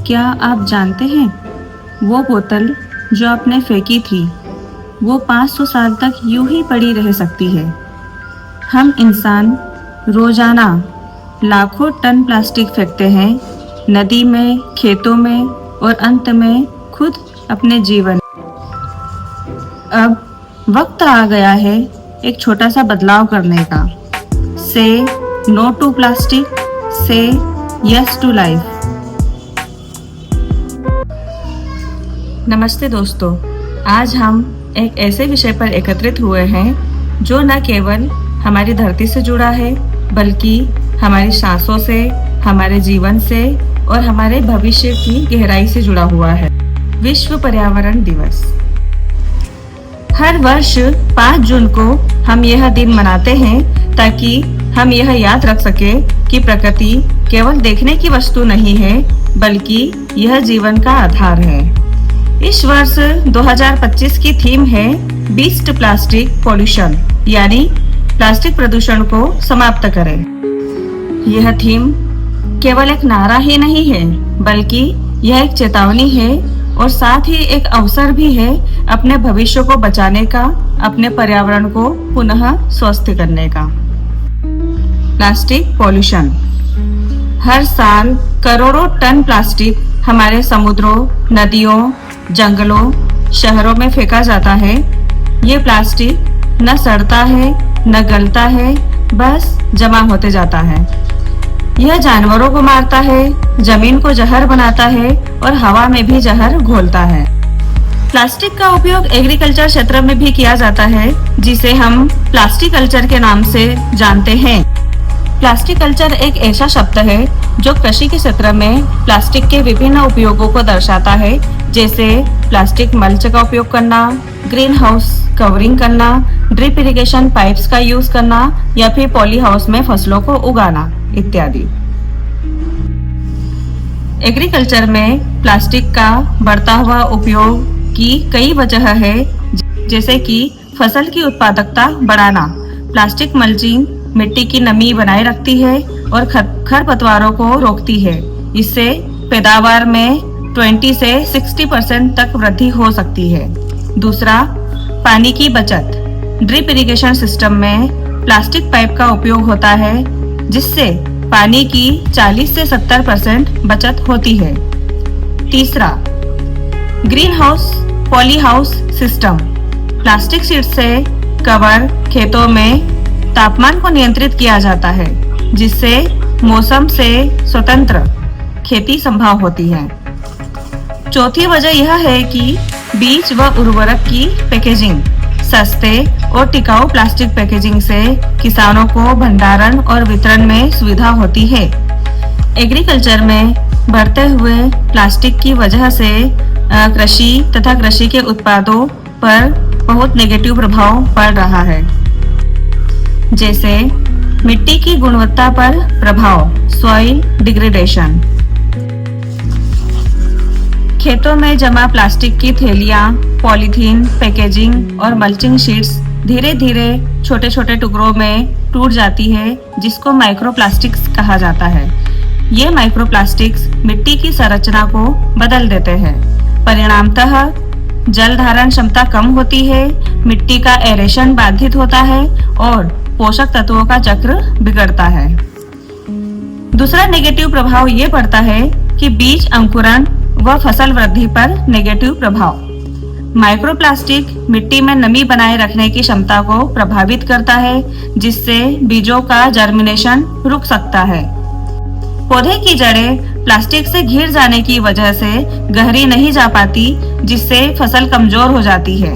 क्या आप जानते हैं, वो बोतल जो आपने फेंकी थी, वो 500 साल तक यूं ही पड़ी रह सकती है। हम इंसान रोजाना लाखों टन प्लास्टिक फेंकते हैं, नदी में, खेतों में और अंत में खुद अपने जीवन। अब वक्त आ गया है एक छोटा सा बदलाव करने का। से नो टू प्लास्टिक, से यस टू लाइफ। नमस्ते दोस्तों, आज हम एक ऐसे विषय पर एकत्रित हुए हैं जो न केवल हमारी धरती से जुड़ा है, बल्कि हमारी सांसों से, हमारे जीवन से और हमारे भविष्य की गहराई से जुड़ा हुआ है। विश्व पर्यावरण दिवस। हर वर्ष 5 जून को हम यह दिन मनाते हैं ताकि हम यह याद रख सके कि प्रकृति केवल देखने की वस्तु नहीं है, बल्कि यह जीवन का आधार है। इस वर्ष 2025 की थीम है बीस्ट प्लास्टिक पॉल्यूशन, यानी प्लास्टिक प्रदूषण को समाप्त करें। यह थीम केवल एक नारा ही नहीं है, बल्कि यह एक चेतावनी है और साथ ही एक अवसर भी है अपने भविष्य को बचाने का, अपने पर्यावरण को पुनः स्वस्थ करने का। Plastic pollution. हर साल करोड़ों टन प्लास्टिक हमारे समुद्रों, नदियों, जंगलों, शहरों में फेंका जाता है। ये प्लास्टिक न सड़ता है, न गलता है, बस जमा होते जाता है। यह जानवरों को मारता है, जमीन को जहर बनाता है और हवा में भी जहर घोलता है। प्लास्टिक का उपयोग एग्रीकल्चर क्षेत्र में भी किया जाता है, जिसे हम प्लास्टिक कल्चर के नाम से जानते हैं। प्लास्टिक कल्चर एक ऐसा शब्द है जो कृषि के क्षेत्र में प्लास्टिक के विभिन्न उपयोगों को दर्शाता है, जैसे प्लास्टिक मल्च का उपयोग करना, ग्रीन हाउस कवरिंग करना, ड्रिप इरिगेशन पाइप्स का यूज करना या फिर पॉली हाउस में फसलों को उगाना इत्यादि। एग्रीकल्चर में प्लास्टिक का बढ़ता हुआ उपयोग की कई वजह है, जैसे कि फसल की उत्पादकता बढ़ाना। प्लास्टिक मल्चिंग मिट्टी की नमी बनाए रखती है और खरपतवारों को रोकती है। इससे पैदावार में 20 से 60% तक वृद्धि हो सकती है। दूसरा, पानी की बचत। ड्रिप इरिगेशन सिस्टम में प्लास्टिक पाइप का उपयोग होता है, जिससे पानी की 40 से 70% बचत होती है। तीसरा, green house poly house system. Plastic sheet से कवर खेतों में तापमान को नियंत्रित किया जाता है, जिससे मौसम से स्वतंत्र खेती संभव होती है। चौथी वजह यह है कि बीज व उर्वरक की पैकेजिंग। सस्ते और टिकाऊ प्लास्टिक पैकेजिंग से किसानों को भंडारण और वितरण में सुविधा होती है। एग्रीकल्चर में बढ़ते हुए प्लास्टिक की वजह से कृषि तथा कृषि के उत्पादों पर बहुत नेगेटिव प्रभाव पड़ रहा है, जैसे मिट्टी की गुणवत्ता पर प्रभाव, सॉइल डिग्रेडेशन। खेतों में जमा प्लास्टिक की थैलियां, पॉलीथीन, पैकेजिंग और मल्चिंग शीट्स धीरे धीरे छोटे छोटे टुकड़ों में टूट जाती है, जिसको माइक्रोप्लास्टिक्स कहा जाता है। ये माइक्रोप्लास्टिक्स मिट्टी की संरचना को बदल देते हैं। परिणामतः जल धारण क्षमता कम होती है, मिट्टी का एरेशन बाधित होता है और पोषक तत्वों का चक्र बिगड़ता है। दूसरा नेगेटिव प्रभाव ये पड़ता है कि बीज अंकुरण व फसल वृद्धि पर नेगेटिव प्रभाव। माइक्रोप्लास्टिक मिट्टी में नमी बनाए रखने की क्षमता को प्रभावित करता है, जिससे बीजों का जर्मिनेशन रुक सकता है। पौधे की जड़ें प्लास्टिक से घिर जाने की वजह से गहरी नहीं जा पाती, जिससे फसल कमजोर हो जाती है।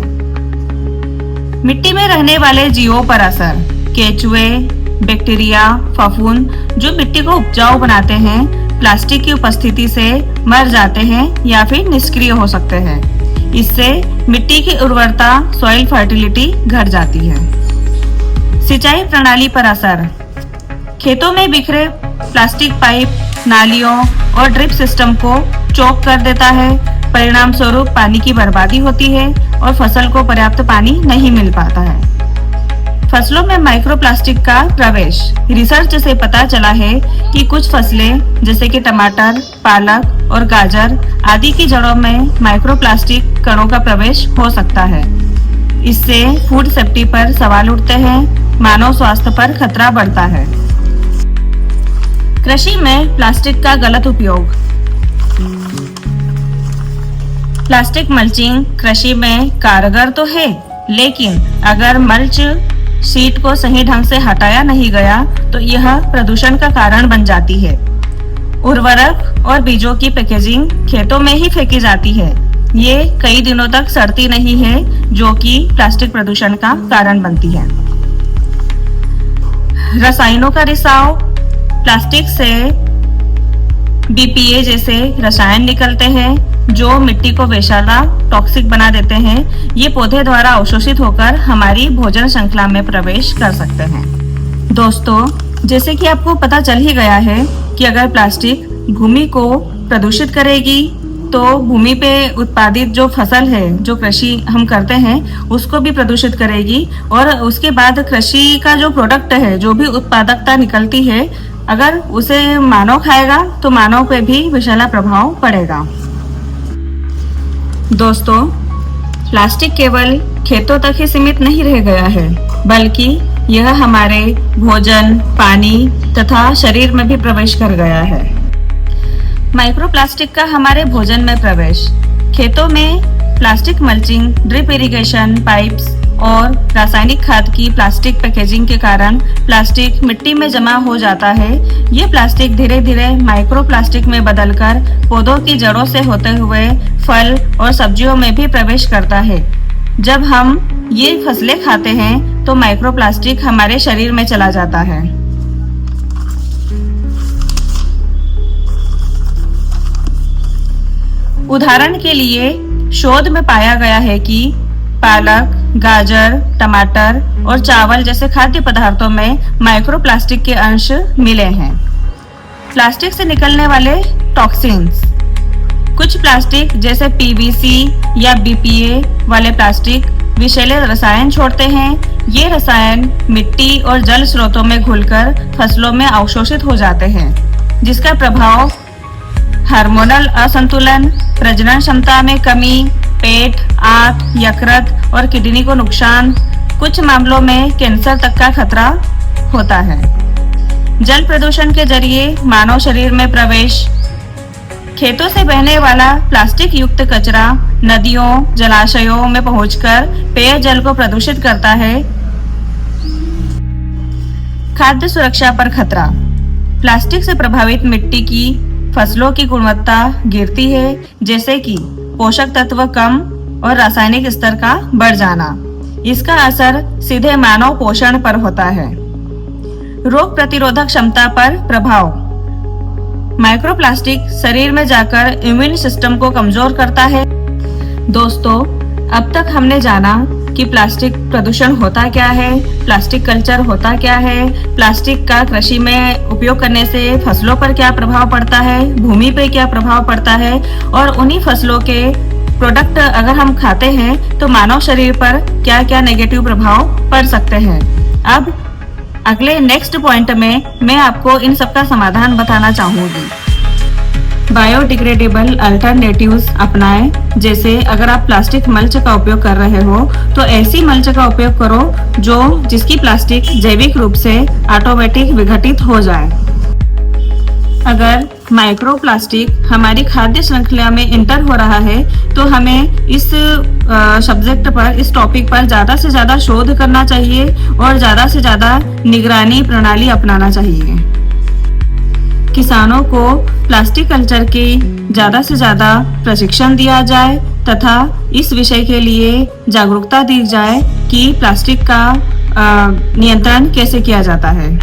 मिट्टी में रहने वाले जीवों पर असर। केचुए, बैक्टीरिया, फफूंद जो मिट्टी को उपजाऊ बनाते हैं, प्लास्टिक की उपस्थिति से मर जाते हैं या फिर निष्क्रिय हो सकते हैं। इससे मिट्टी की उर्वरता, सॉइल फर्टिलिटी घट जाती है। सिंचाई प्रणाली पर असर। खेतों में बिखरे प्लास्टिक पाइप नालियों और ड्रिप सिस्टम को चौक कर देता है। परिणाम स्वरूप पानी की बर्बादी होती है और फसल को पर्याप्त पानी नहीं मिल पाता है। फसलों में माइक्रोप्लास्टिक का प्रवेश। रिसर्च से पता चला है कि कुछ फसलें जैसे कि टमाटर, पालक और गाजर आदि की जड़ों में माइक्रोप्लास्टिक कणों का प्रवेश हो सकता है। इससे फूड सेफ्टी पर सवाल उठते हैं, मानव स्वास्थ्य पर खतरा बढ़ता है। कृषि में प्लास्टिक का गलत उपयोग। प्लास्टिक मल्चिंग कृषि में कारगर तो है, लेकिन अगर मल्च शीट को सही ढंग से हटाया नहीं गया तो यह प्रदूषण का कारण बन जाती है। उर्वरक और बीजों की पैकेजिंग खेतों में ही फेंकी जाती है। ये कई दिनों तक सड़ती नहीं है, जो कि प्लास्टिक प्रदूषण का कारण बनती है। रसायनों का रिसाव। प्लास्टिक से बीपीए जैसे रसायन निकलते हैं जो मिट्टी को विषैला टॉक्सिक बना देते हैं। ये पौधे द्वारा अवशोषित होकर हमारी भोजन श्रृंखला में प्रवेश कर सकते हैं। दोस्तों, जैसे कि आपको पता चल ही गया है कि अगर प्लास्टिक भूमि को प्रदूषित करेगी तो भूमि पे उत्पादित जो फसल है, जो कृषि हम करते हैं, उसको भी प्रदूषित करेगी। और उसके बाद कृषि का जो प्रोडक्ट है, जो भी उत्पादकता निकलती है, अगर उसे मानव खाएगा तो मानव पे भी विषैला प्रभाव पड़ेगा। दोस्तों, प्लास्टिक केवल खेतों तक ही सीमित नहीं रह गया है, बल्कि यह हमारे भोजन, पानी तथा शरीर में भी प्रवेश कर गया है। माइक्रोप्लास्टिक का हमारे भोजन में प्रवेश। खेतों में plastic mulching, drip irrigation pipes और रासायनिक खाद की प्लास्टिक पैकेजिंग के कारण प्लास्टिक मिट्टी में जमा हो जाता है। ये प्लास्टिक धीरे धीरे माइक्रोप्लास्टिक में बदलकर पौधों की जड़ों से होते हुए फल और सब्जियों में भी प्रवेश करता है। जब हम ये फसलें खाते हैं तो माइक्रोप्लास्टिक हमारे शरीर में चला जाता है। उदाहरण के लिए शोध में पाया गया है कि पालक, गाजर, टमाटर और चावल जैसे खाद्य पदार्थों में माइक्रोप्लास्टिक के अंश मिले हैं। प्लास्टिक से निकलने वाले टॉक्सिन्स। कुछ प्लास्टिक जैसे पीवीसी या बीपीए वाले प्लास्टिक विषैले रसायन छोड़ते हैं। ये रसायन मिट्टी और जल स्रोतों में घुलकर फसलों में अवशोषित हो जाते हैं, जिसका प्रभाव हार्मोनल असंतुलन, प्रजनन क्षमता में कमी, पेट, आंत, यकृत और किडनी को नुकसान, कुछ मामलों में कैंसर तक का खतरा होता है। जल प्रदूषण के जरिए मानव शरीर में प्रवेश। खेतों से बहने वाला प्लास्टिक युक्त कचरा नदियों, जलाशयों में पहुंचकर पेयजल को प्रदूषित करता है। खाद्य सुरक्षा पर खतरा। प्लास्टिक से प्रभावित मिट्टी की फसलों की गुणवत्ता गिरती है, जैसे कि पोषक तत्व कम और रासायनिक स्तर का बढ़ जाना। इसका असर सीधे मानव पोषण पर होता है। रोग प्रतिरोधक क्षमता पर प्रभाव। माइक्रोप्लास्टिक शरीर में जाकर इम्यून सिस्टम को कमजोर करता है। दोस्तों, अब तक हमने जाना कि प्लास्टिक प्रदूषण होता क्या है, प्लास्टिक कल्चर होता क्या है, प्लास्टिक का कृषि में उपयोग करने से फसलों पर क्या प्रभाव पड़ता है, भूमि पर क्या प्रभाव पड़ता है, और उन्हीं फसलों के प्रोडक्ट अगर हम खाते हैं तो मानव शरीर पर क्या क्या नेगेटिव प्रभाव पड़ सकते हैं। अब अगले नेक्स्ट पॉइंट में मैं आपको इन सब का समाधान बताना चाहूंगी। बायोडिग्रेडेबल अल्टरनेटिव्स अपनाएं। जैसे अगर आप प्लास्टिक मल्च का उपयोग कर रहे हो तो ऐसी मल्च का उपयोग करो जिसकी प्लास्टिक जैविक रूप से ऑटोमेटिक विघटित हो जाए। अगर माइक्रोप्लास्टिक हमारी खाद्य श्रृंखला में इंटर हो रहा है तो हमें इस सब्जेक्ट पर, इस टॉपिक पर ज्यादा से ज्यादा शोध करना चाहिए और ज्यादा से ज्यादा निगरानी प्रणाली अपनाना चाहिए। किसानों को प्लास्टिक कल्चर की ज्यादा से ज्यादा प्रशिक्षण दिया जाए तथा इस विषय के लिए जागरूकता दी जाए कि प्लास्टिक का नियंत्रण कैसे किया जाता है,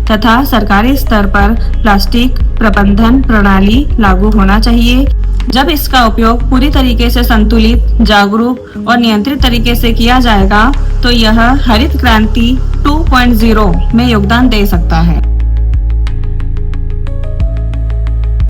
तथा सरकारी स्तर पर प्लास्टिक प्रबंधन प्रणाली लागू होना चाहिए। जब इसका उपयोग पूरी तरीके से संतुलित, जागरूक और नियंत्रित तरीके से किया जाएगा तो यह हरित क्रांति 2.0 में योगदान दे सकता है।